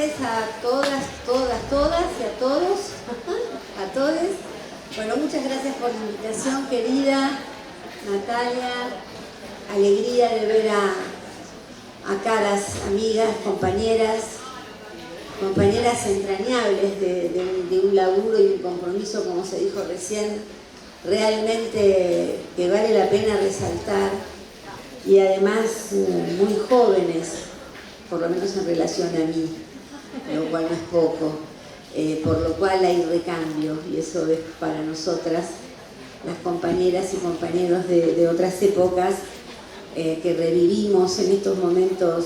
tardes a todas y a todos, a todes. Bueno, muchas gracias por la invitación, querida Natalia. Alegría de ver a caras, amigas, compañeras entrañables de un laburo y un compromiso, como se dijo recién, realmente que vale la pena resaltar, y además muy jóvenes, por lo menos en relación a mí, lo cual no es poco, por lo cual hay recambio, y eso es para nosotras, las compañeras y compañeros de otras épocas, que revivimos en estos momentos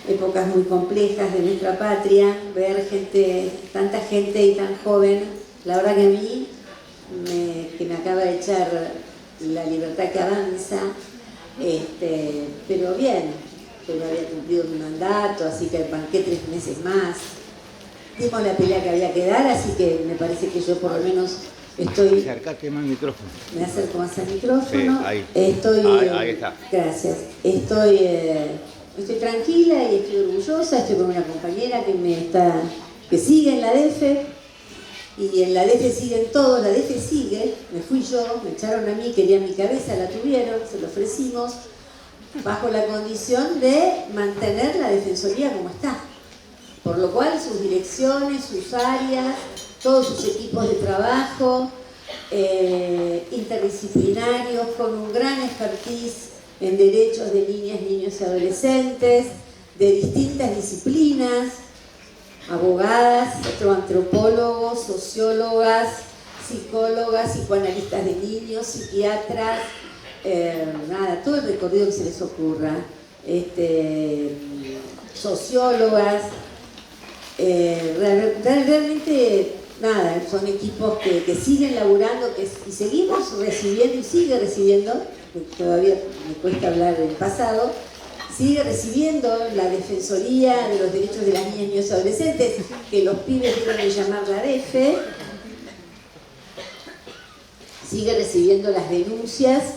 épocas muy complejas de nuestra patria, ver tanta gente y tan joven, la verdad que a mí, que me acaba de echar la libertad que avanza, pero bien, yo no había cumplido mi mandato, así que banqué 3 meses más, dimos la pelea que había que dar, así que me parece que yo por lo menos estoy... Acercate más al micrófono. Me acerco más al micrófono. Sí, ahí. Ahí está. Gracias. Estoy tranquila y estoy orgullosa. Estoy con una compañera que sigue en la DF. Y en la DF siguen todos. La DF sigue. Me fui yo, me echaron a mí, querían mi cabeza, la tuvieron, se la ofrecimos, bajo la condición de mantener la Defensoría como está. Por lo cual sus direcciones, sus áreas, todos sus equipos de trabajo, interdisciplinarios, con un gran expertise en derechos de niñas, niños y adolescentes, de distintas disciplinas, abogadas, antropólogos, sociólogas, psicólogas, psicoanalistas de niños, psiquiatras, todo el recorrido que se les ocurra, sociólogas, realmente son equipos que siguen laburando, y seguimos recibiendo y sigue recibiendo, todavía me cuesta hablar del pasado, sigue recibiendo la Defensoría de los Derechos de las Niñas, Niños y Adolescentes, que los pibes deben llamar la DF, sigue recibiendo las denuncias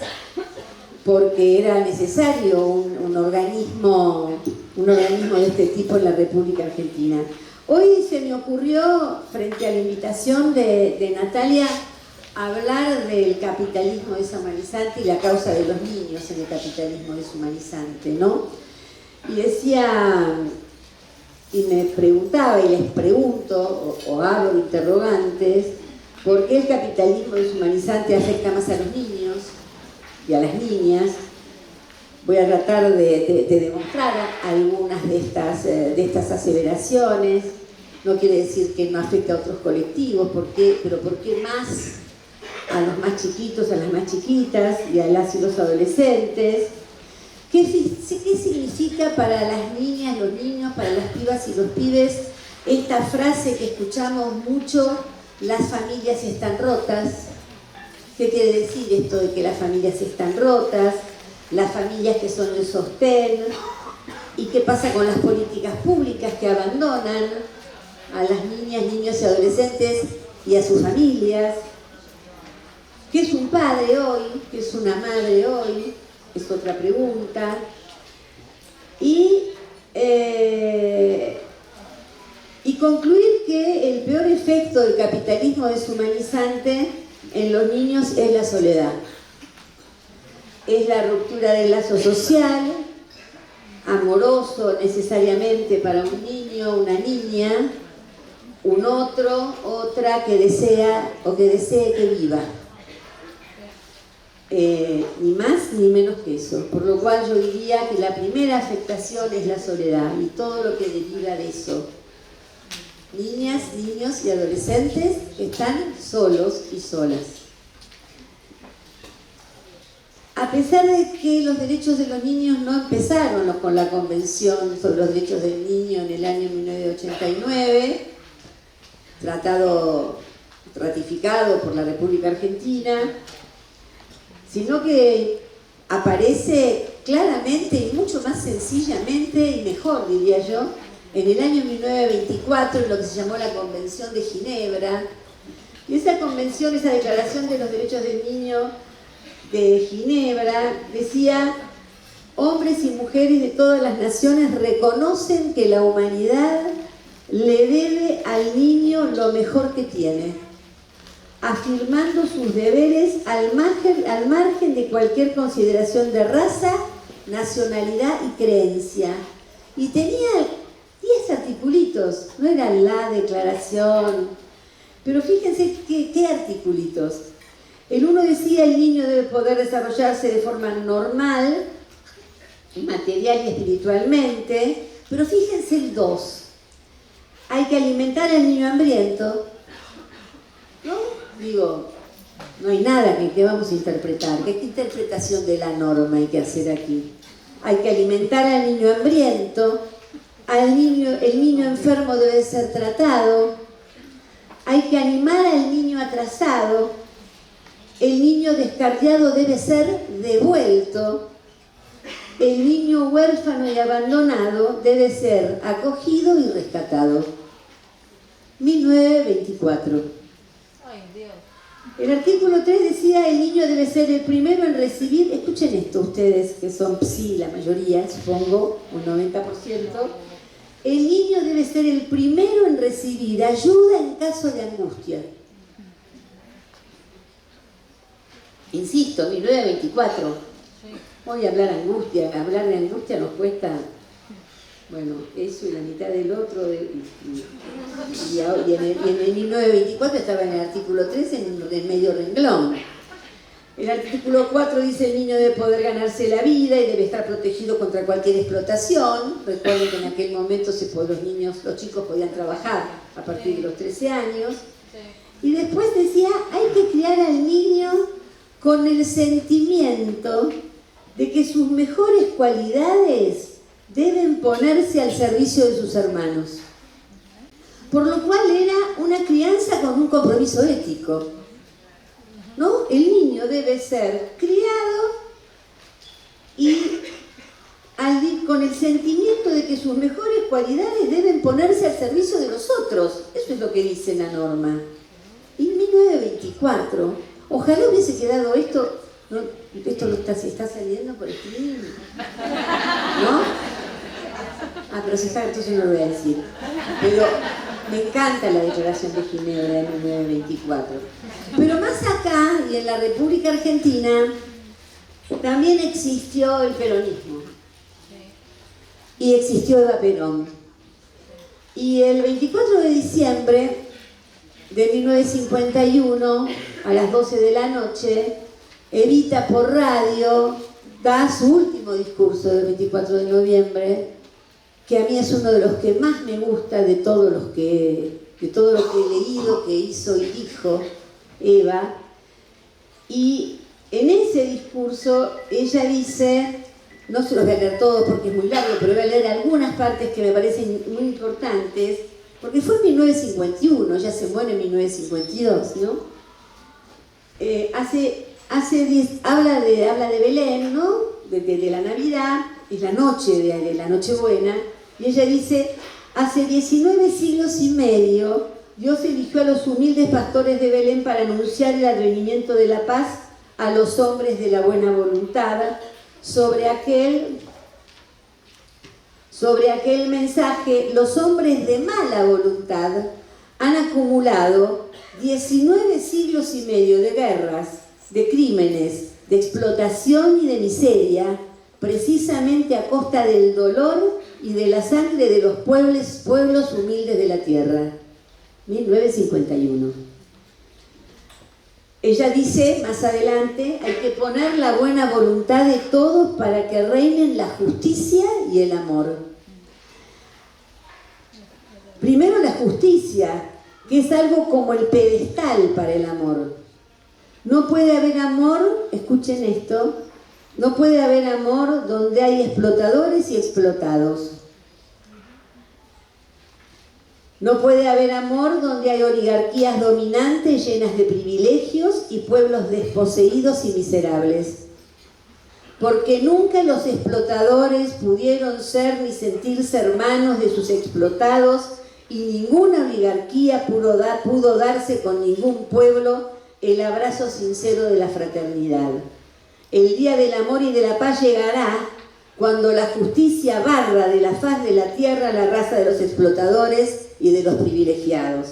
porque era necesario un organismo de este tipo en la República Argentina. Hoy se me ocurrió, frente a la invitación de Natalia, hablar del capitalismo deshumanizante y la causa de los niños en el capitalismo deshumanizante, ¿no? Y decía, y me preguntaba, y les pregunto, o abro interrogantes, ¿por qué el capitalismo deshumanizante afecta más a los niños y a las niñas? Voy a tratar de demostrar algunas de estas aseveraciones. No quiere decir que no afecte a otros colectivos, pero ¿por qué más a los más chiquitos, a las más chiquitas y a las y los adolescentes? ¿Qué significa para las niñas, los niños, para las pibas y los pibes esta frase que escuchamos mucho, las familias están rotas? ¿Qué quiere decir esto de que las familias están rotas? Las familias que son el sostén, y qué pasa con las políticas públicas que abandonan a las niñas, niños y adolescentes y a sus familias. ¿Qué es un padre hoy? ¿Qué es una madre hoy? Es otra pregunta. Y concluir que el peor efecto del capitalismo deshumanizante en los niños es la soledad. Es la ruptura del lazo social, amoroso necesariamente para un niño, una niña, un otro, otra que desea o que desee que viva. Ni más ni menos que eso. Por lo cual yo diría que la primera afectación es la soledad y todo lo que deriva de eso. Niñas, niños y adolescentes están solos y solas. A pesar de que los derechos de los niños no empezaron con la Convención sobre los Derechos del Niño en el año 1989, tratado ratificado por la República Argentina, sino que aparece claramente y mucho más sencillamente y mejor, diría yo, en el año 1924, en lo que se llamó la Convención de Ginebra. Y esa convención, esa Declaración de los Derechos del Niño de Ginebra, decía hombres y mujeres de todas las naciones reconocen que la humanidad le debe al niño lo mejor que tiene, afirmando sus deberes al margen de cualquier consideración de raza, nacionalidad y creencia. Y tenía 10 articulitos, no era la declaración, pero fíjense qué articulitos. El uno decía: el niño debe poder desarrollarse de forma normal, material y espiritualmente, pero fíjense el 2. Hay que alimentar al niño hambriento, ¿no? Digo, no hay nada que vamos a interpretar. ¿Qué interpretación de la norma hay que hacer aquí? Hay que alimentar al niño hambriento, el niño enfermo debe ser tratado, hay que animar al niño atrasado, el niño descarriado debe ser devuelto, el niño huérfano y abandonado debe ser acogido y rescatado. 1924. Ay, Dios. El artículo 3 decía: el niño debe ser el primero en recibir, escuchen esto ustedes que son psi, la mayoría, supongo, un 90%, el niño debe ser el primero en recibir ayuda en caso de angustia. Insisto, 1924. Hoy hablar de angustia nos cuesta, bueno, eso y la mitad del otro, y en el 1924 estaba en el artículo 3 en medio renglón. El artículo 4 dice: el niño debe poder ganarse la vida y debe estar protegido contra cualquier explotación. Recuerden que en aquel momento los chicos podían trabajar a partir de los 13 años. Y después decía: hay que criar al niño con el sentimiento de que sus mejores cualidades deben ponerse al servicio de sus hermanos. Por lo cual era una crianza con un compromiso ético, ¿no? El niño debe ser criado y con el sentimiento de que sus mejores cualidades deben ponerse al servicio de los otros. Eso es lo que dice la norma. Y 1924, ojalá hubiese quedado esto. No, esto no está saliendo por streaming, ¿no? Ah, pero si está, entonces no lo voy a decir. Pero me encanta la Declaración de Ginebra de 1924. Pero más acá, y en la República Argentina, también existió el peronismo. Y existió Eva Perón. Y el 24 de diciembre de 1951, a las 12 de la noche, Evita por radio da su último discurso del 24 de noviembre, que a mí es uno de los que más me gusta de todo lo que he leído, que hizo y dijo Eva. Y en ese discurso ella dice, no se los voy a leer todos porque es muy largo, pero voy a leer algunas partes que me parecen muy importantes, porque fue en 1951, ya se muere en 1952, ¿no? Habla de Belén, ¿no? De la Navidad, es la noche de la Nochebuena, y ella dice: hace 19 siglos y medio, Dios eligió a los humildes pastores de Belén para anunciar el advenimiento de la paz a los hombres de la buena voluntad. Sobre aquel mensaje, los hombres de mala voluntad han acumulado 19 siglos y medio de guerras, de crímenes, de explotación y de miseria, precisamente a costa del dolor y de la sangre de los pueblos humildes de la tierra. 1951. Ella dice más adelante: hay que poner la buena voluntad de todos para que reinen la justicia y el amor. Primero la justicia, que es algo como el pedestal para el amor. No puede haber amor, escuchen esto, no puede haber amor donde hay explotadores y explotados. No puede haber amor donde hay oligarquías dominantes llenas de privilegios y pueblos desposeídos y miserables. Porque nunca los explotadores pudieron ser ni sentirse hermanos de sus explotados, y ninguna oligarquía pudo darse con ningún pueblo el abrazo sincero de la fraternidad. El día del amor y de la paz llegará cuando la justicia barra de la faz de la tierra la raza de los explotadores y de los privilegiados,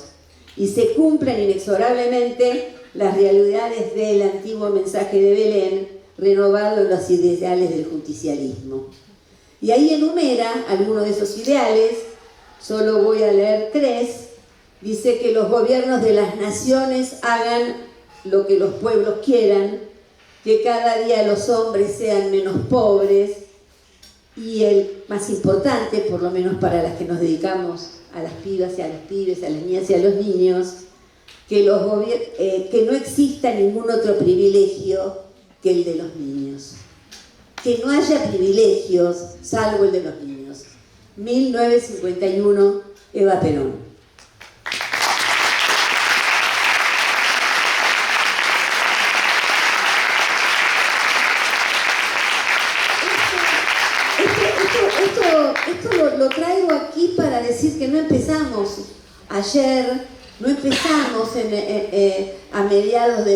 y se cumplan inexorablemente las realidades del antiguo mensaje de Belén, renovado en los ideales del justicialismo. Y ahí enumera algunos de esos ideales, solo voy a leer 3. Dice que los gobiernos de las naciones hagan lo que los pueblos quieran, que cada día los hombres sean menos pobres, y el más importante, por lo menos para las que nos dedicamos a las pibas y a los pibes, a las niñas y a los niños, que no exista ningún otro privilegio que el de los niños. Que no haya privilegios salvo el de los niños. 1951, Eva Perón. Esto lo traigo aquí para decir que no empezamos ayer, no empezamos a mediados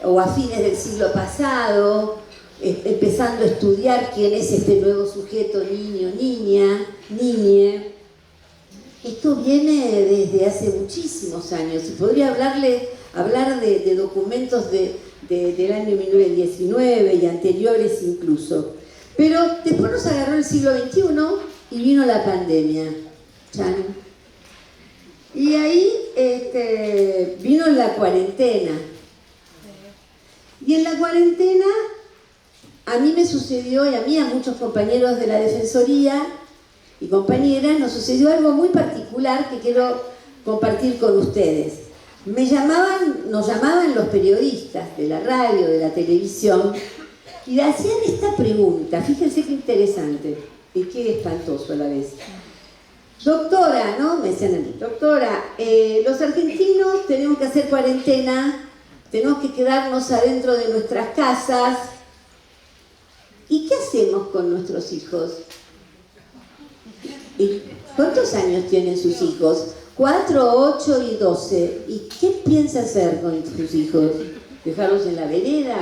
o a fines del siglo pasado, empezando a estudiar quién es este nuevo sujeto, niño, niña, niñe. Esto viene desde hace muchísimos años. Y podría hablar de documentos del año 1919 y anteriores incluso. Pero después nos agarró el siglo XXI y vino la pandemia. ¿Chan? Y ahí vino la cuarentena. Y en la cuarentena a mí me sucedió, y a mí, a muchos compañeros de la Defensoría y compañeras, nos sucedió algo muy particular que quiero compartir con ustedes. Nos llamaban los periodistas de la radio, de la televisión, y hacían esta pregunta, fíjense qué interesante y qué espantoso a la vez. Doctora, ¿no? Me decían a mí, doctora, los argentinos tenemos que hacer cuarentena, tenemos que quedarnos adentro de nuestras casas. ¿Y qué hacemos con nuestros hijos? ¿Y cuántos años tienen sus hijos? 4, 8 y 12. ¿Y qué piensa hacer con sus hijos? ¿Dejarlos en la vereda?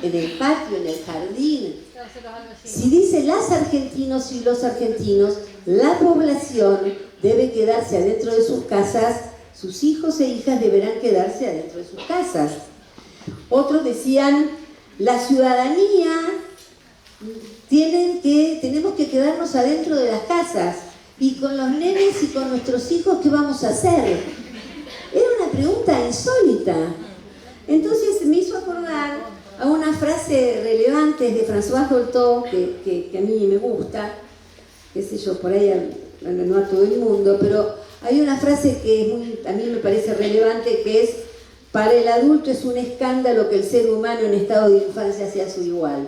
¿En el patio? ¿En el jardín? Si dice las argentinos y los argentinos, la población debe quedarse adentro de sus casas, sus hijos e hijas deberán quedarse adentro de sus casas. Otros decían, la ciudadanía, tenemos que quedarnos adentro de las casas, y con los nenes y con nuestros hijos, ¿qué vamos a hacer? Era una pregunta insólita. Entonces me hizo acordar a una frase relevante de François Dolto, que a mí me gusta, qué sé yo, por ahí no a todo el mundo, pero hay una frase que a mí me parece relevante, que es: para el adulto es un escándalo que el ser humano en estado de infancia sea su igual.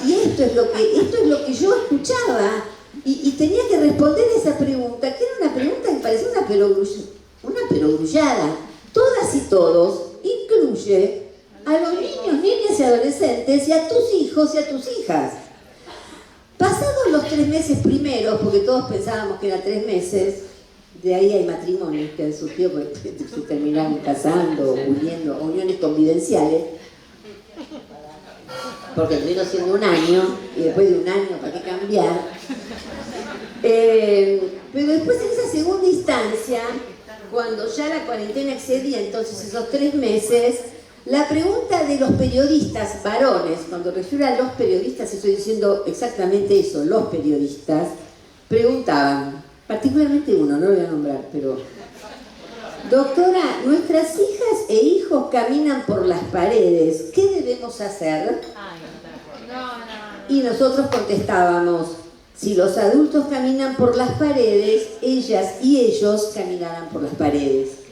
Y esto es lo que yo escuchaba, y tenía que responder esa pregunta, que era una pregunta que parecía una perogrullada. Todas y todos incluye a los niños, niñas y adolescentes, y a tus hijos y a tus hijas. Pasados los 3 meses primeros, porque todos pensábamos que eran 3 meses, de ahí hay matrimonios que han surgido porque se terminaron casando o uniendo, uniones convivenciales, porque terminó siendo 1 año, y después de 1 año, ¿para qué cambiar? Pero después, en esa segunda instancia, cuando ya la cuarentena excedía entonces esos 3 meses, la pregunta de los periodistas varones, cuando refiero a los periodistas estoy diciendo exactamente eso, los periodistas, preguntaban, particularmente uno, no lo voy a nombrar, pero: doctora, nuestras hijas e hijos caminan por las paredes, ¿qué debemos hacer? Y nosotros contestábamos: si los adultos caminan por las paredes, ellas y ellos caminarán por las paredes.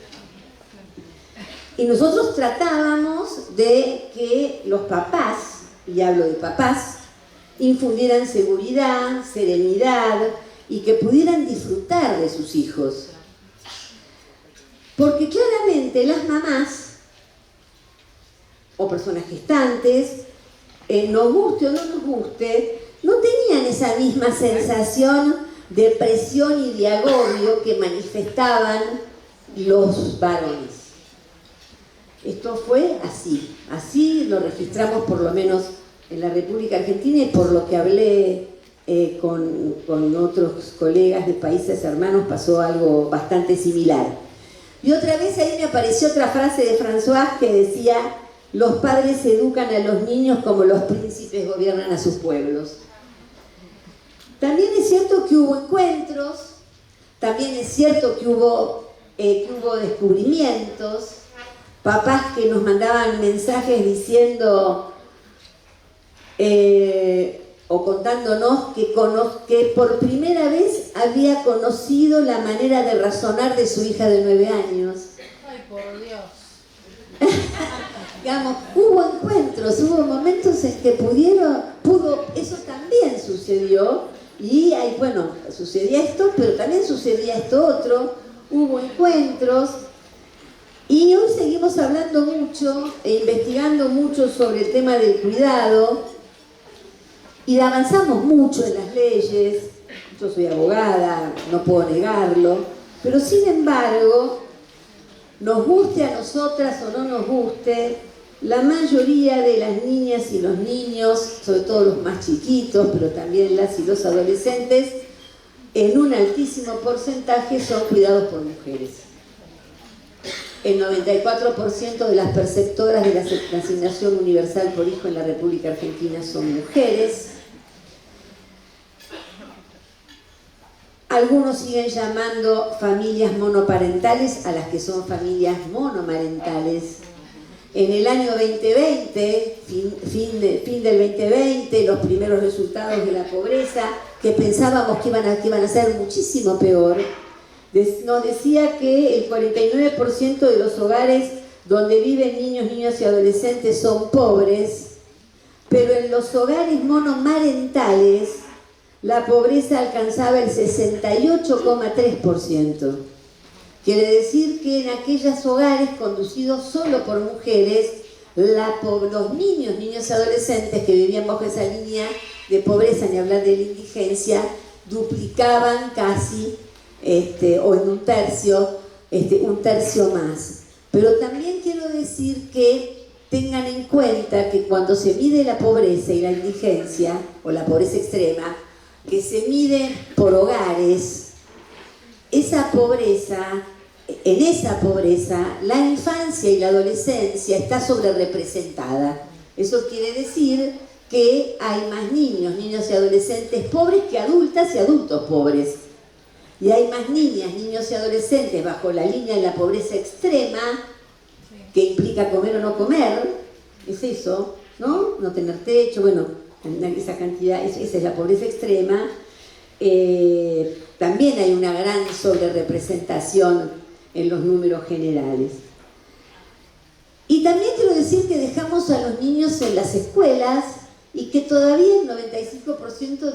Y nosotros tratábamos de que los papás, y hablo de papás, infundieran seguridad, serenidad, y que pudieran disfrutar de sus hijos. Porque claramente las mamás, o personas gestantes, nos guste o no nos guste, no tenían esa misma sensación de presión y de agobio que manifestaban los varones. Esto fue así lo registramos por lo menos en la República Argentina, y por lo que hablé con otros colegas de países hermanos pasó algo bastante similar. Y otra vez ahí me apareció otra frase de François que decía: los padres educan a los niños como los príncipes gobiernan a sus pueblos. También es cierto que hubo encuentros, también es cierto que hubo descubrimientos, papás que nos mandaban mensajes diciendo o contándonos que por primera vez había conocido la manera de razonar de su hija de 9 años. Ay, por Dios. Digamos, hubo encuentros, hubo momentos en que eso también sucedió, y bueno, sucedía esto, pero también sucedía esto otro, hubo encuentros, y hoy seguimos hablando mucho e investigando mucho sobre el tema del cuidado, y avanzamos mucho en las leyes. Yo soy abogada, no puedo negarlo, pero sin embargo, nos guste a nosotras o no nos guste, la mayoría de las niñas y los niños, sobre todo los más chiquitos, pero también las y los adolescentes, en un altísimo porcentaje son cuidados por mujeres. El 94% de las perceptoras de la asignación universal por hijo en la República Argentina son mujeres. Algunos siguen llamando familias monoparentales a las que son familias monomarentales. En el año 2020, fin del 2020, los primeros resultados de la pobreza, que pensábamos que iban a ser muchísimo peor, nos decía que el 49% de los hogares donde viven niños, niñas y adolescentes son pobres, pero en los hogares monomarentales la pobreza alcanzaba el 68,3%. Quiere decir que en aquellos hogares conducidos solo por mujeres, los niños, niñas y adolescentes que vivían bajo esa línea de pobreza, ni hablar de la indigencia, duplicaban casi, o en un tercio más. Pero también quiero decir que tengan en cuenta que cuando se mide la pobreza y la indigencia, o la pobreza extrema, que se mide por hogares, en esa pobreza, la infancia y la adolescencia está sobrerepresentada. Eso quiere decir que hay más niños, niñas y adolescentes pobres que adultas y adultos pobres. Y hay más niñas, niños y adolescentes bajo la línea de la pobreza extrema, que implica comer o no comer, es eso, ¿no? No tener techo, bueno, esa cantidad, esa es la pobreza extrema. También hay una gran sobrerepresentación en los números generales. Y también quiero decir que dejamos a los niños en las escuelas y que todavía el 95%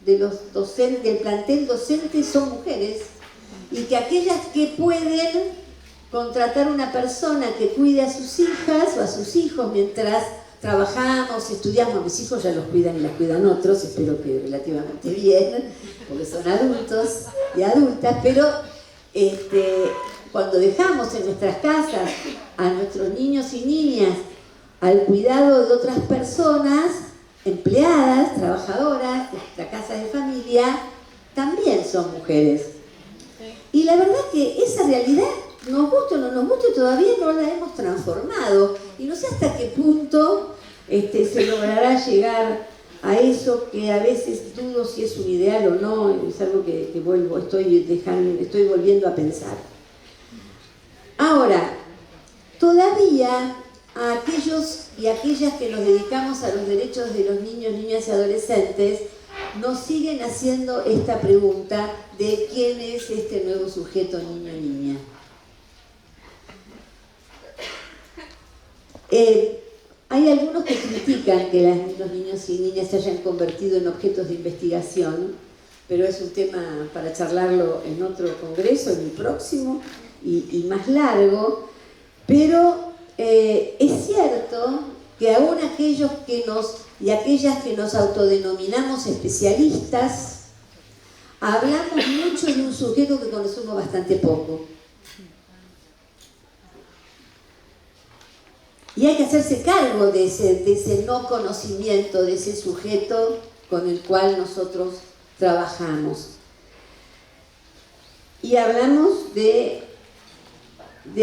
del plantel docente son mujeres, y que aquellas que pueden contratar una persona que cuide a sus hijas o a sus hijos mientras trabajamos, estudiamos. Mis hijos ya los cuidan y las cuidan otros, espero que relativamente bien, porque son adultos y adultas, pero cuando dejamos en nuestras casas a nuestros niños y niñas al cuidado de otras personas, empleadas, trabajadoras, de la casa de familia, también son mujeres. Y la verdad que esa realidad, nos guste o no nos guste, todavía no la hemos transformado, y no sé hasta qué punto se logrará llegar a eso, que a veces dudo si es un ideal o no, es algo que estoy volviendo a pensar. Ahora, todavía a aquellos y aquellas que nos dedicamos a los derechos de los niños, niñas y adolescentes, nos siguen haciendo esta pregunta de quién es este nuevo sujeto niño o niña. Hay algunos que critican que los niños y niñas se hayan convertido en objetos de investigación, pero es un tema para charlarlo en otro congreso, en el próximo, y más largo. Pero es cierto que aún aquellos y aquellas que nos autodenominamos especialistas, hablamos mucho de un sujeto que conocemos bastante poco. Y hay que hacerse cargo de ese no conocimiento, de ese sujeto con el cual nosotros trabajamos. Y hablamos de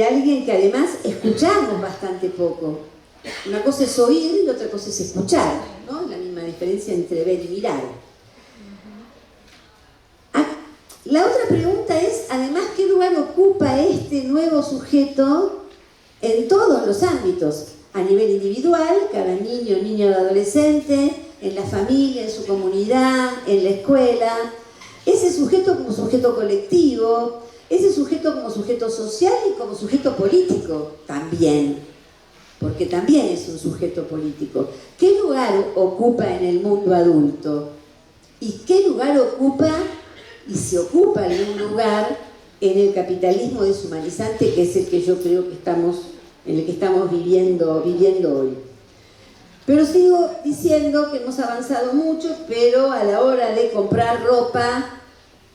alguien que además escuchamos bastante poco. Una cosa es oír y otra cosa es escuchar, ¿no? La misma diferencia entre ver y mirar. La otra pregunta es, además, ¿qué lugar ocupa este nuevo sujeto en todos los ámbitos? A nivel individual, cada niño, niña o adolescente, en la familia, en su comunidad, en la escuela. Ese sujeto como sujeto colectivo, ese sujeto como sujeto social y como sujeto político también, porque también es un sujeto político. ¿Qué lugar ocupa en el mundo adulto? ¿Y qué lugar ocupa, y se ocupa algún lugar, en el capitalismo deshumanizante, que es el que yo creo que estamos viviendo hoy? Pero sigo diciendo que hemos avanzado mucho, pero a la hora de comprar ropa,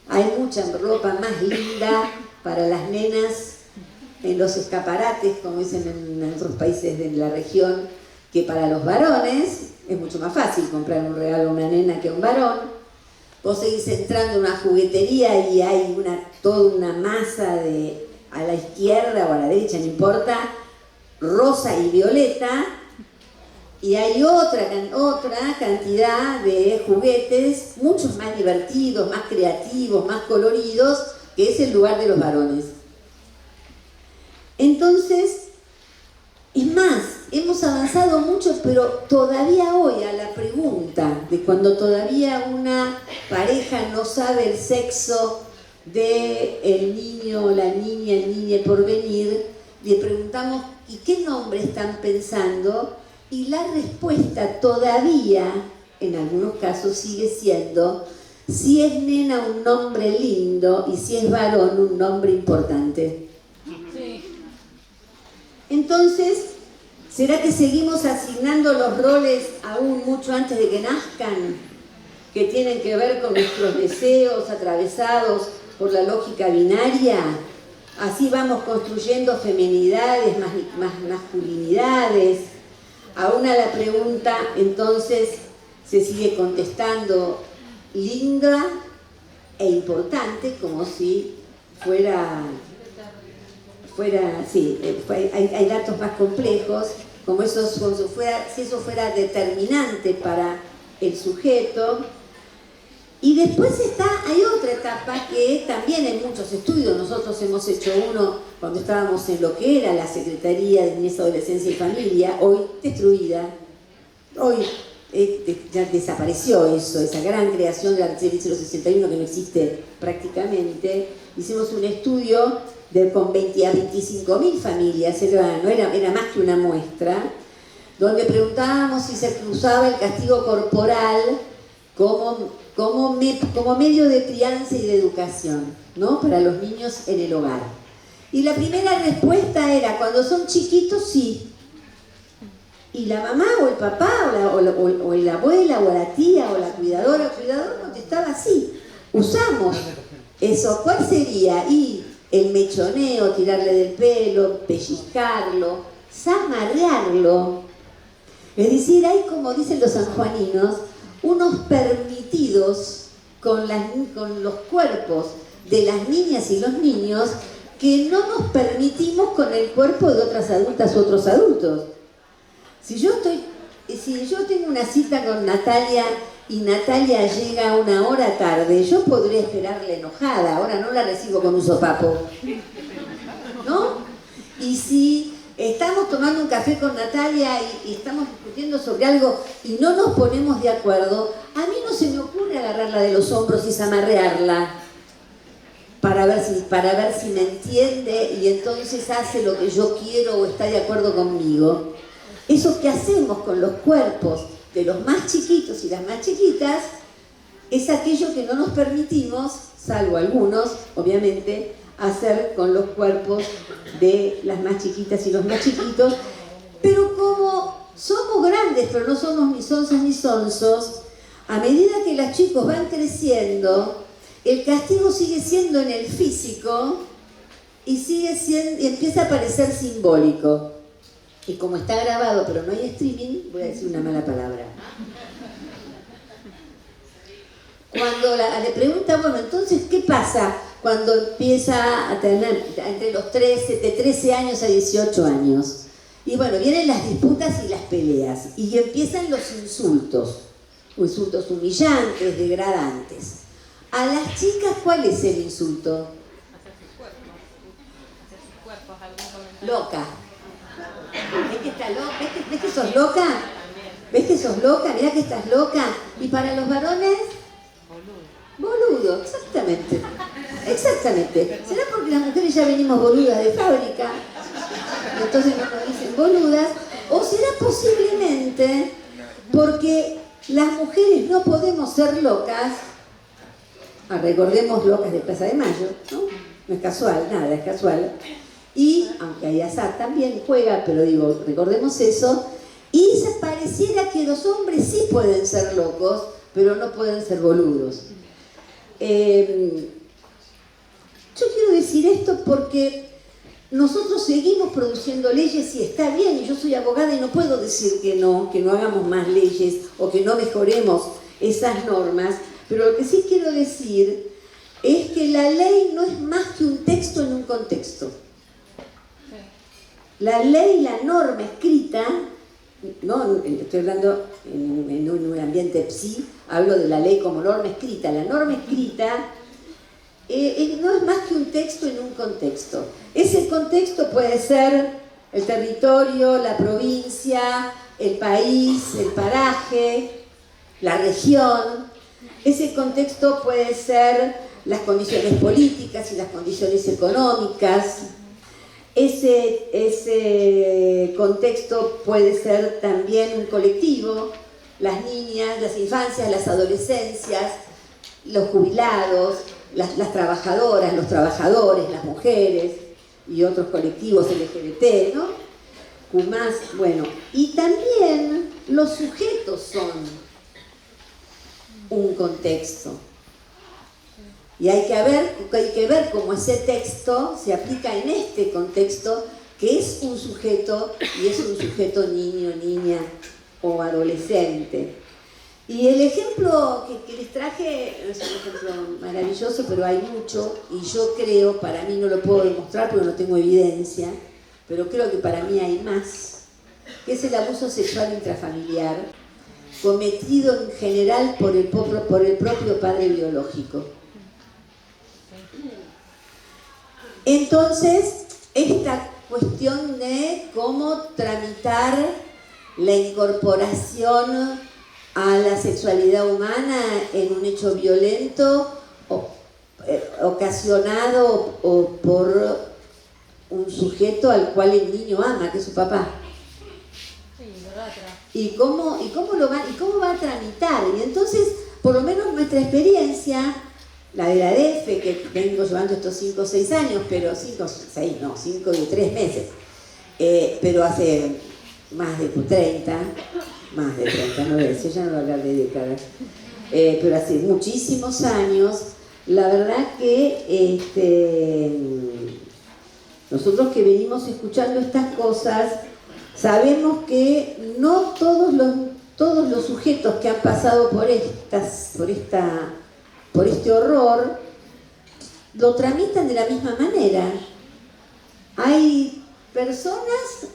hay mucha ropa más linda para las nenas en los escaparates, como dicen en otros países de la región, que para los varones. Es mucho más fácil comprar un regalo a una nena que a un varón. Vos seguís entrando en una juguetería y hay toda una masa a la izquierda o a la derecha, no importa, rosa y violeta, y hay otra cantidad de juguetes, muchos más divertidos, más creativos, más coloridos, que es el lugar de los varones. Entonces, es más, hemos avanzado mucho, pero todavía hoy a la pregunta de cuando todavía una pareja no sabe el sexo del niño o la niña, el niño por venir, le preguntamos ¿y qué nombre están pensando? Y la respuesta todavía, en algunos casos, sigue siendo: si es nena, un nombre lindo, y si es varón, un nombre importante. Sí. Entonces, ¿será que seguimos asignando los roles aún mucho antes de que nazcan? Que tienen que ver con nuestros deseos atravesados por la lógica binaria. Así vamos construyendo feminidades, más masculinidades. Aún a la pregunta, entonces, se sigue contestando linda e importante, como si hay datos más complejos, como si eso fuera determinante para el sujeto. Y después hay otra etapa que también hay muchos estudios. Nosotros hemos hecho uno cuando estábamos en lo que era la Secretaría de Niñez, Adolescencia y Familia, hoy destruida. Hoy ya desapareció esa gran creación de la Servicio 61 que no existe prácticamente. Hicimos un estudio con 20 a 25.000 familias, era más que una muestra, donde preguntábamos si se cruzaba el castigo corporal como medio de crianza y de educación, ¿no? Para los niños en el hogar. Y la primera respuesta era: cuando son chiquitos, sí. Y la mamá o el papá o la abuela o la tía o la cuidadora o el cuidador contestaba: sí, usamos eso. ¿Cuál sería? Y el mechoneo, tirarle del pelo, pellizcarlo, zamarrearlo. Es decir, hay, como dicen los sanjuaninos, unos permitidos con los cuerpos de las niñas y los niños que no nos permitimos con el cuerpo de otras adultas u otros adultos. Si yo tengo una cita con Natalia y Natalia llega 1 hora tarde, yo podría esperarle enojada, ahora no la recibo con un sopapo, ¿no? Y si estamos tomando un café con Natalia y estamos discutiendo sobre algo y no nos ponemos de acuerdo, a mí no se me ocurre agarrarla de los hombros y zamarrearla para ver si me entiende y entonces hace lo que yo quiero o está de acuerdo conmigo. Eso que hacemos con los cuerpos de los más chiquitos y las más chiquitas es aquello que no nos permitimos, salvo algunos, obviamente, hacer con los cuerpos de las más chiquitas y los más chiquitos. Pero como somos grandes, pero no somos ni sonzas ni sonsos, a medida que los chicos van creciendo, el castigo sigue siendo en el físico y empieza a parecer simbólico. Y como está grabado pero no hay streaming, voy a decir una mala palabra. Cuando le pregunta, bueno, entonces, ¿qué pasa cuando empieza a tener entre los 13, de 13 años a 18 años? Y bueno, vienen las disputas y las peleas, y empiezan los insultos humillantes, degradantes. A las chicas, ¿cuál es el insulto? Hacia sus cuerpos, algún comentario. Loca. ¿Ves que está loca? ¿Ves que sos loca? ¿Ves que sos loca? Mirá que estás loca. ¿Y para los varones? Boludo, exactamente. Exactamente. ¿Será porque las mujeres ya venimos boludas de fábrica? Entonces no nos dicen boludas. ¿O será posiblemente porque las mujeres no podemos ser locas? Recordemos Locas de Plaza de Mayo, ¿no? No es casual, nada es casual. Y, aunque hay azar también juega, pero digo, recordemos eso. Y se pareciera que los hombres sí pueden ser locos, pero no pueden ser boludos. Yo quiero decir esto porque nosotros seguimos produciendo leyes y está bien, y yo soy abogada y no puedo decir que no hagamos más leyes o que no mejoremos esas normas, pero lo que sí quiero decir es que la ley no es más que un texto en un contexto. La ley, la norma escrita, no estoy hablando en un ambiente psi, hablo de la ley como norma escrita. La norma escrita no es más que un texto en un contexto. Ese contexto puede ser el territorio, la provincia, el país, el paraje, la región. Ese contexto puede ser las condiciones políticas y las condiciones económicas. Ese contexto puede ser también un colectivo, las niñas, las infancias, las adolescencias, los jubilados, las trabajadoras, los trabajadores, las mujeres y otros colectivos LGBT, ¿no? Q+, bueno, y también los sujetos son un contexto. Y hay que ver cómo ese texto se aplica en este contexto, que es un sujeto, y es un sujeto niño, niña o adolescente. Y el ejemplo que les traje es un ejemplo maravilloso, pero hay mucho, y yo creo, para mí no lo puedo demostrar porque no tengo evidencia, pero creo que para mí hay más, que es el abuso sexual intrafamiliar, cometido en general por el propio padre biológico. Entonces, esta cuestión de cómo tramitar la incorporación a la sexualidad humana en un hecho violento ocasionado por un sujeto al cual el niño ama, que es su papá. ¿Y cómo va a tramitar? Y entonces, por lo menos nuestra experiencia, la de la DF, que vengo llevando estos 5 o 6 años, pero 5 y 3 meses, pero hace más de 30, no sé, ya no voy a hablar de décadas, pero hace muchísimos años, la verdad que nosotros que venimos escuchando estas cosas, sabemos que no todos los sujetos que han pasado por este horror lo tramitan de la misma manera. Hay personas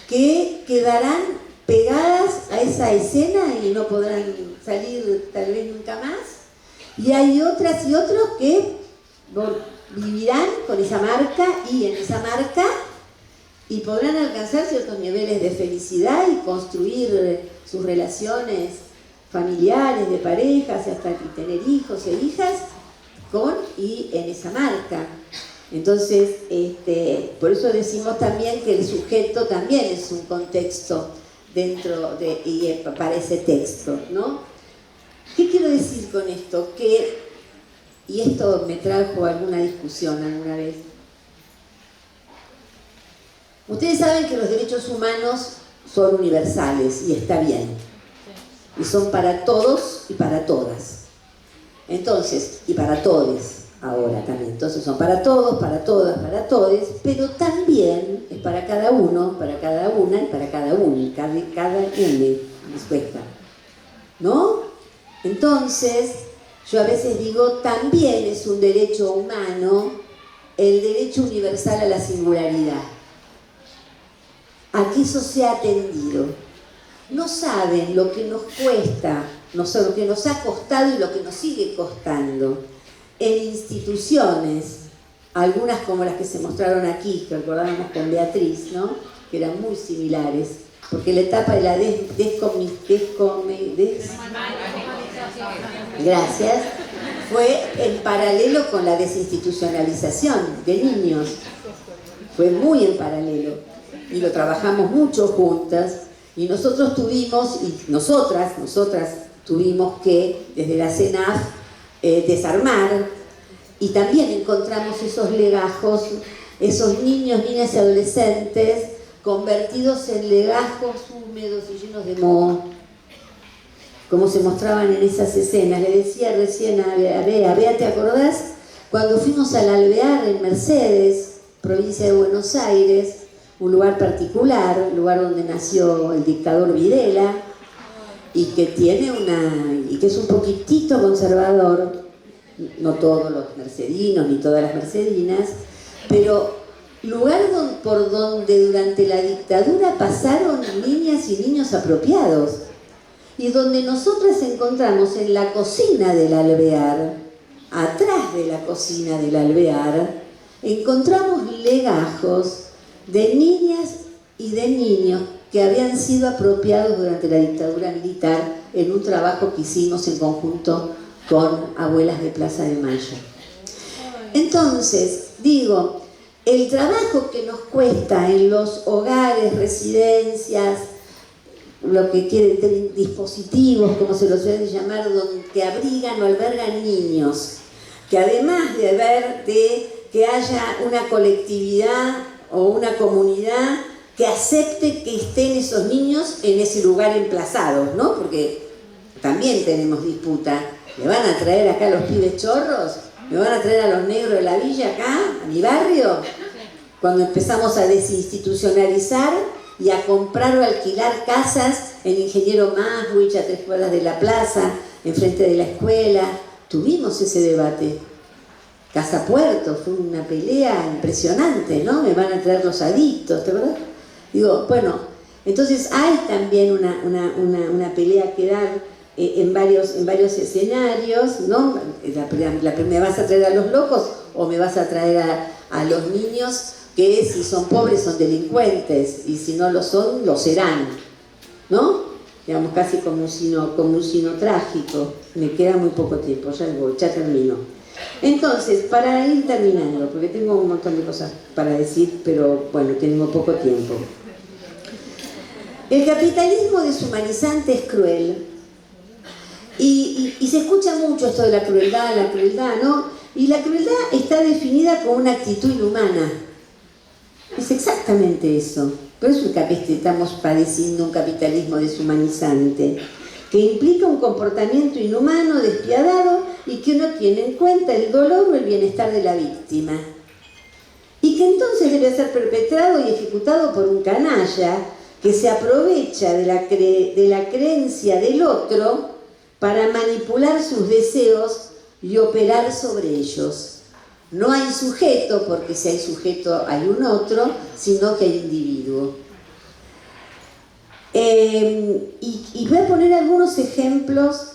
que quedarán pegadas a esa escena y no podrán salir tal vez nunca más, y hay otras y otros que vivirán con esa marca y en esa marca y podrán alcanzar ciertos niveles de felicidad y construir sus relaciones familiares, de parejas, hasta tener hijos e hijas con y en esa marca. Entonces, por eso decimos también que el sujeto también es un contexto dentro de y para ese texto, ¿no? ¿Qué quiero decir con esto? Y esto me trajo alguna discusión alguna vez. Ustedes saben que los derechos humanos son universales y está bien. Y son para todos y para todas. Entonces, y para todes ahora también. Entonces son para todos, para todas, para todes, pero también, para cada uno, para cada una y para cada uno, cada N les cuesta, ¿no? Entonces, yo a veces digo, también es un derecho humano el derecho universal a la singularidad. A que eso sea atendido. No saben lo que nos cuesta, lo que nos ha costado y lo que nos sigue costando en instituciones, algunas como las que se mostraron aquí, que recordábamos con Beatriz, ¿no? Que eran muy similares, porque la etapa de la gracias, fue en paralelo con la desinstitucionalización de niños, fue muy en paralelo, y lo trabajamos mucho juntas, y nosotros tuvimos, y nosotras tuvimos que, desde la CENAF, desarmar, y también encontramos esos legajos, esos niños, niñas y adolescentes convertidos en legajos húmedos y llenos de moho, como se mostraban en esas escenas. Le decía recién a Bea, ¿te acordás? Cuando fuimos al Alvear en Mercedes, provincia de Buenos Aires, un lugar particular, un lugar donde nació el dictador Videla, y que es un poquitito conservador, no todos los mercedinos ni todas las mercedinas, pero lugar por donde durante la dictadura pasaron niñas y niños apropiados, y donde nosotras encontramos en la cocina del Alvear, atrás de la cocina del Alvear, encontramos legajos de niñas y de niños que habían sido apropiados durante la dictadura militar en un trabajo que hicimos en conjunto con Abuelas de Plaza de Mayo. Entonces, digo, el trabajo que nos cuesta en los hogares, residencias, lo que quieren, dispositivos, como se los suele llamar, que abrigan o albergan niños, que además de que haya una colectividad o una comunidad que acepte que estén esos niños en ese lugar emplazados, ¿no? Porque también tenemos disputa. ¿Me van a traer acá a los pibes chorros? ¿Me van a traer a los negros de la villa acá, a mi barrio? Cuando empezamos a desinstitucionalizar y a comprar o alquilar casas en Ingeniero Maswich, a 3 cuadras de la plaza, enfrente de la escuela, tuvimos ese debate. Casa Puerto, fue una pelea impresionante, ¿no? Me van a traer los adictos, ¿verdad? Digo, bueno, entonces hay también una pelea que dar en varios escenarios, ¿no? ¿Me vas a traer a los locos o me vas a traer a los niños que si son pobres son delincuentes y si no lo son, lo serán, ¿no? Digamos, casi como un signo trágico. Me queda muy poco tiempo, ya termino. Entonces, para ir terminando, porque tengo un montón de cosas para decir, pero bueno, tengo poco tiempo. El capitalismo deshumanizante es cruel. Y se escucha mucho esto de la crueldad, ¿no? Y la crueldad está definida como una actitud inhumana. Es exactamente eso. Por eso estamos padeciendo un capitalismo deshumanizante, que implica un comportamiento inhumano, despiadado, y que no tiene en cuenta el dolor o el bienestar de la víctima. Y que entonces debe ser perpetrado y ejecutado por un canalla que se aprovecha de la creencia del otro para manipular sus deseos y operar sobre ellos. No hay sujeto, porque si hay sujeto hay un otro, sino que hay individuo. Y voy a poner algunos ejemplos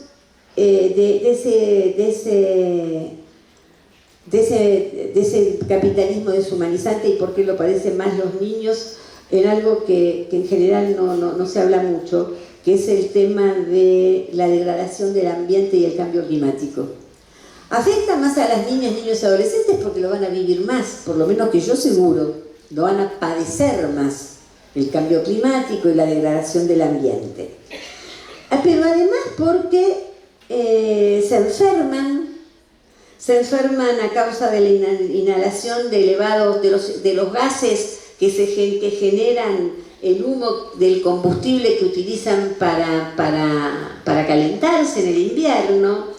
de ese capitalismo deshumanizante y por qué lo padecen más los niños en algo que en general no se habla mucho, que es el tema de la degradación del ambiente y el cambio climático. Afecta más a las niñas, niños y adolescentes porque lo van a vivir más, por lo menos que yo seguro, lo van a padecer más, el cambio climático y la degradación del ambiente. Pero además porque se enferman a causa de la inhalación de los gases que generan el humo del combustible que utilizan para calentarse en el invierno.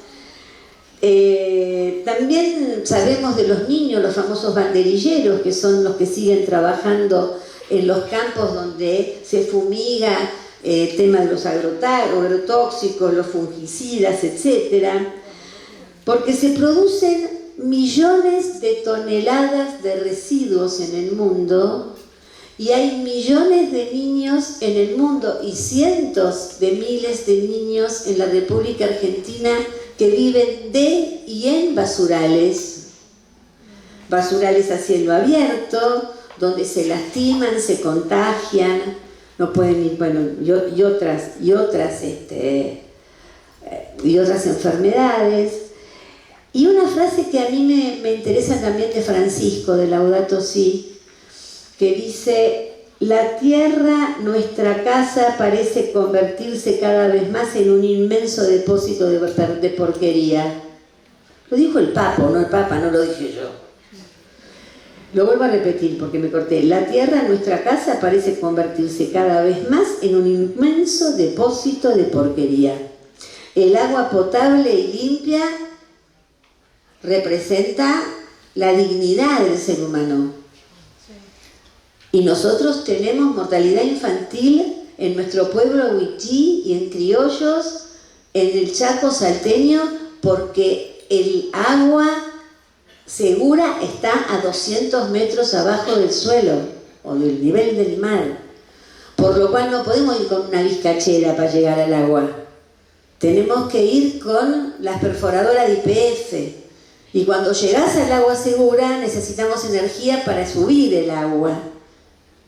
También sabemos de los niños, los famosos banderilleros, que son los que siguen trabajando en los campos donde se fumiga, tema de los agrotóxicos, los fungicidas, etcétera, porque se producen millones de toneladas de residuos en el mundo y hay millones de niños en el mundo y cientos de miles de niños en la República Argentina que viven de y en basurales a cielo abierto, donde se lastiman, se contagian, no pueden ir, bueno, y otras enfermedades. Y una frase que a mí me interesa también de Francisco, de Laudato Si, que dice: la tierra, nuestra casa, parece convertirse cada vez más en un inmenso depósito de porquería. Lo dijo el Papa, no lo dije yo. Lo vuelvo a repetir porque me corté. La tierra, nuestra casa, parece convertirse cada vez más en un inmenso depósito de porquería. El agua potable y limpia representa la dignidad del ser humano. Y nosotros tenemos mortalidad infantil en nuestro pueblo huichí y en criollos, en el Chaco salteño, porque el agua segura está a 200 metros abajo del suelo o del nivel del mar, por lo cual no podemos ir con una vizcachera para llegar al agua. Tenemos que ir con las perforadoras de YPF, y cuando llegás al agua segura necesitamos energía para subir el agua,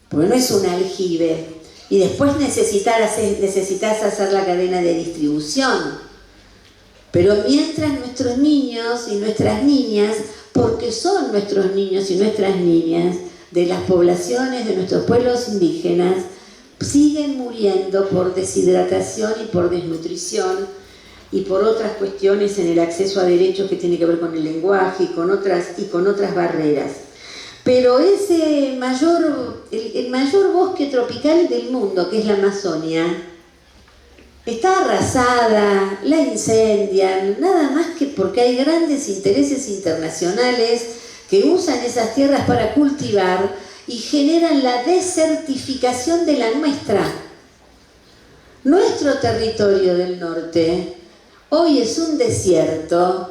porque no es un aljibe, y después necesitas hacer la cadena de distribución. Pero mientras nuestros niños y nuestras niñas, porque son nuestros niños y nuestras niñas de las poblaciones de nuestros pueblos indígenas, siguen muriendo por deshidratación y por desnutrición y por otras cuestiones en el acceso a derechos que tiene que ver con el lenguaje y con otras barreras. Pero el mayor bosque tropical del mundo, que es la Amazonia, está arrasada, la incendian, nada más que porque hay grandes intereses internacionales que usan esas tierras para cultivar y generan la desertificación de la nuestra. Nuestro territorio del norte hoy es un desierto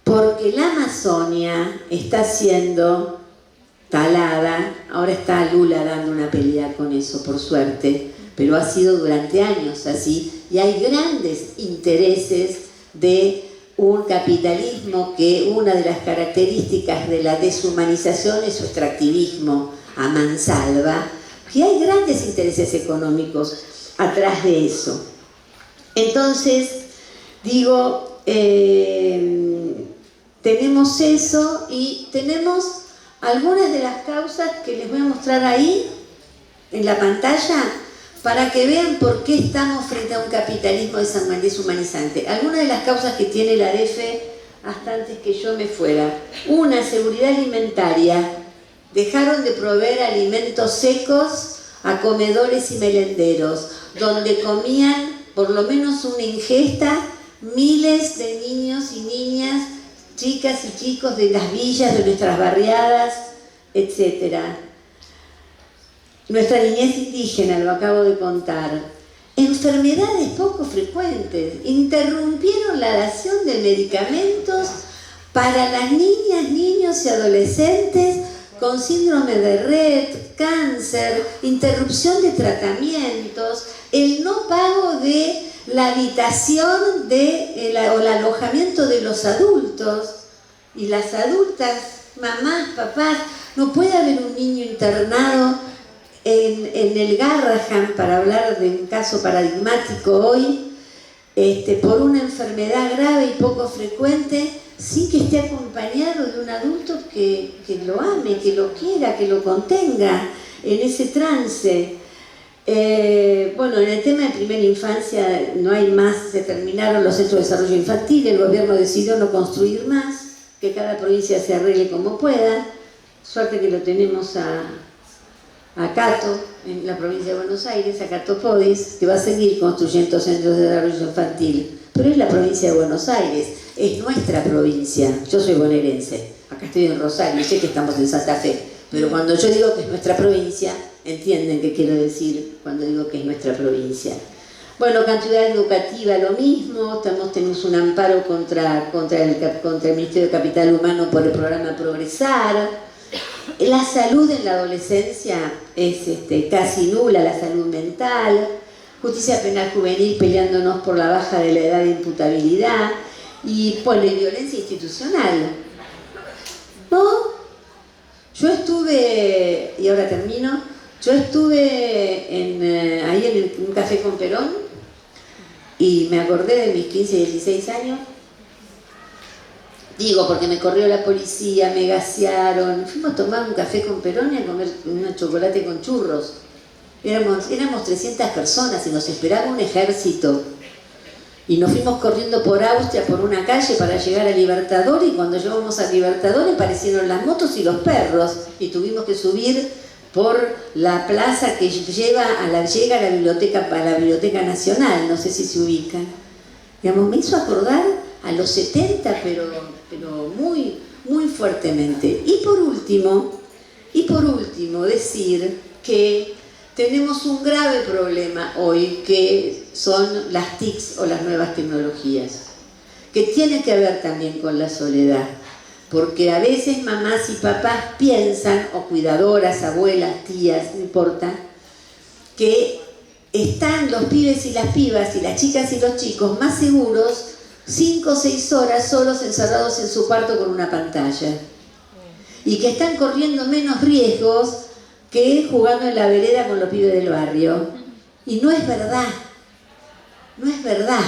porque la Amazonia está siendo talada. Ahora está Lula dando una pelea con eso, por suerte, pero ha sido durante años así, y hay grandes intereses de un capitalismo que una de las características de la deshumanización es su extractivismo a mansalva, que hay grandes intereses económicos atrás de eso. Entonces, digo, tenemos eso y tenemos algunas de las causas que les voy a mostrar ahí en la pantalla para que vean por qué estamos frente a un capitalismo deshumanizante. Algunas de las causas que tiene la ADF hasta antes que yo me fuera. Una, seguridad alimentaria. Dejaron de proveer alimentos secos a comedores y merenderos, donde comían por lo menos una ingesta miles de niños y niñas, chicas y chicos de las villas, de nuestras barriadas, etc. Nuestra niñez indígena, lo acabo de contar. Enfermedades poco frecuentes. Interrumpieron la dación de medicamentos para las niñas, niños y adolescentes con síndrome de Rett, cáncer, interrupción de tratamientos, el no pago de la habitación o el alojamiento de los adultos y las adultas, mamás, papás. No puede haber un niño internado en el Garrahan, para hablar de un caso paradigmático hoy, por una enfermedad grave y poco frecuente, sin que esté acompañado de un adulto que lo ame, que lo quiera, que lo contenga en ese trance. Bueno, en el tema de primera infancia no hay más, se terminaron los centros de desarrollo infantil, el gobierno decidió no construir más, que cada provincia se arregle como pueda. Suerte que lo tenemos a Cato, en la provincia de Buenos Aires, a Cato Podis, que va a seguir construyendo centros de desarrollo infantil, pero es la provincia de Buenos Aires, es nuestra provincia. Yo soy bonaerense, acá estoy en Rosario, sé que estamos en Santa Fe, pero cuando yo digo que es nuestra provincia, entienden qué quiero decir cuando digo que es nuestra provincia. Bueno, cantidad educativa lo mismo, tenemos un amparo contra el Ministerio de Capital Humano por el programa Progresar. La salud en la adolescencia es casi nula, la salud mental. Justicia penal juvenil peleándonos por la baja de la edad de imputabilidad y violencia institucional. ¿No? Yo estuve, y ahora termino, ahí en un café con Perón y me acordé de mis 15 y 16 años. Digo, porque me corrió la policía, me gasearon. Fuimos a tomar un café con Perón y a comer un chocolate con churros. Éramos 300 personas y nos esperaba un ejército. Y nos fuimos corriendo por Austria, por una calle para llegar a Libertador, y cuando llegamos a Libertador aparecieron las motos y los perros y tuvimos que subir por la plaza que llega a la Biblioteca Nacional, no sé si se ubican. Digamos, me hizo acordar a los 70, pero muy, muy fuertemente. Y por último, decir que tenemos un grave problema hoy, que son las TICs o las nuevas tecnologías, que tiene que ver también con la soledad, porque a veces mamás y papás piensan, o cuidadoras, abuelas, tías, no importa, que están los pibes y las pibas y las chicas y los chicos más seguros 5 o 6 horas solos encerrados en su cuarto con una pantalla, y que están corriendo menos riesgos que jugando en la vereda con los pibes del barrio. Y no es verdad, no es verdad.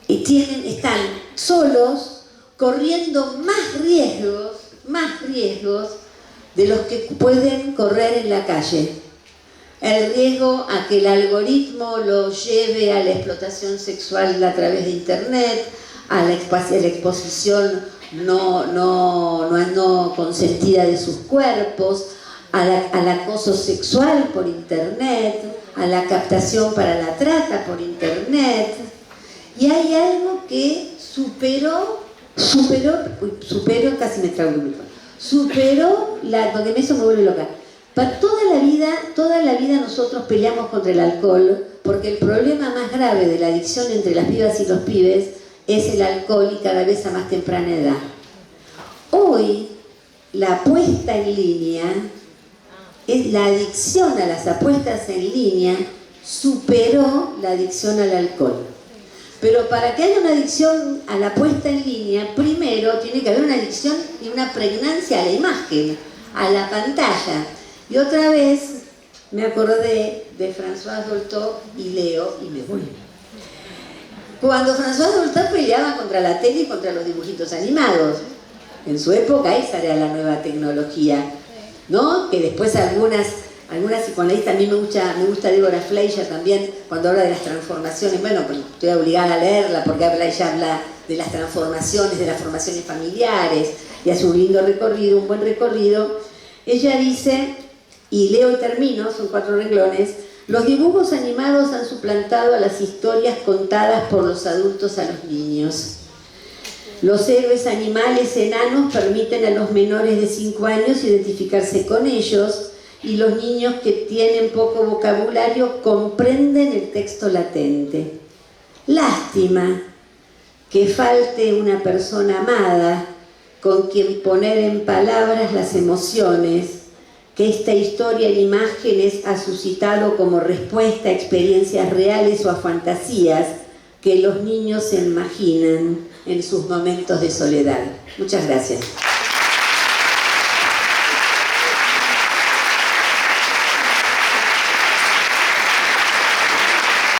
Están solos, corriendo más riesgos de los que pueden correr en la calle. El riesgo a que el algoritmo los lleve a la explotación sexual a través de internet, a la exposición no consentida de sus cuerpos, al acoso sexual por internet, a la captación para la trata por internet. Y hay algo que superó, casi me trago el micrófono, porque eso me vuelve loca. Toda la vida nosotros peleamos contra el alcohol, porque el problema más grave de la adicción entre las pibas y los pibes es el alcohol, y cada vez a más temprana edad. Hoy, la apuesta en línea, la adicción a las apuestas en línea superó la adicción al alcohol. Pero para que haya una adicción a la apuesta en línea, primero tiene que haber una adicción y una pregnancia a la imagen, a la pantalla. Y otra vez me acordé de François Dolto y leo y me voy. Cuando François Dolto peleaba contra la tele y contra los dibujitos animados, en su época esa era la nueva tecnología, ¿no? Que después algunas psicoanalistas, a mí me gusta Débora Fleischer también, cuando habla de las transformaciones. Bueno, pues estoy obligada a leerla porque ella habla de las transformaciones, de las formaciones familiares, y hace un lindo recorrido, un buen recorrido. Ella dice, y leo y termino, son 4 renglones: los dibujos animados han suplantado a las historias contadas por los adultos a los niños. Los héroes animales enanos permiten a los menores de 5 años identificarse con ellos, y los niños que tienen poco vocabulario comprenden el texto latente. Lástima que falte una persona amada con quien poner en palabras las emociones que esta historia en imágenes ha suscitado como respuesta a experiencias reales o a fantasías que los niños se imaginan en sus momentos de soledad. Muchas gracias.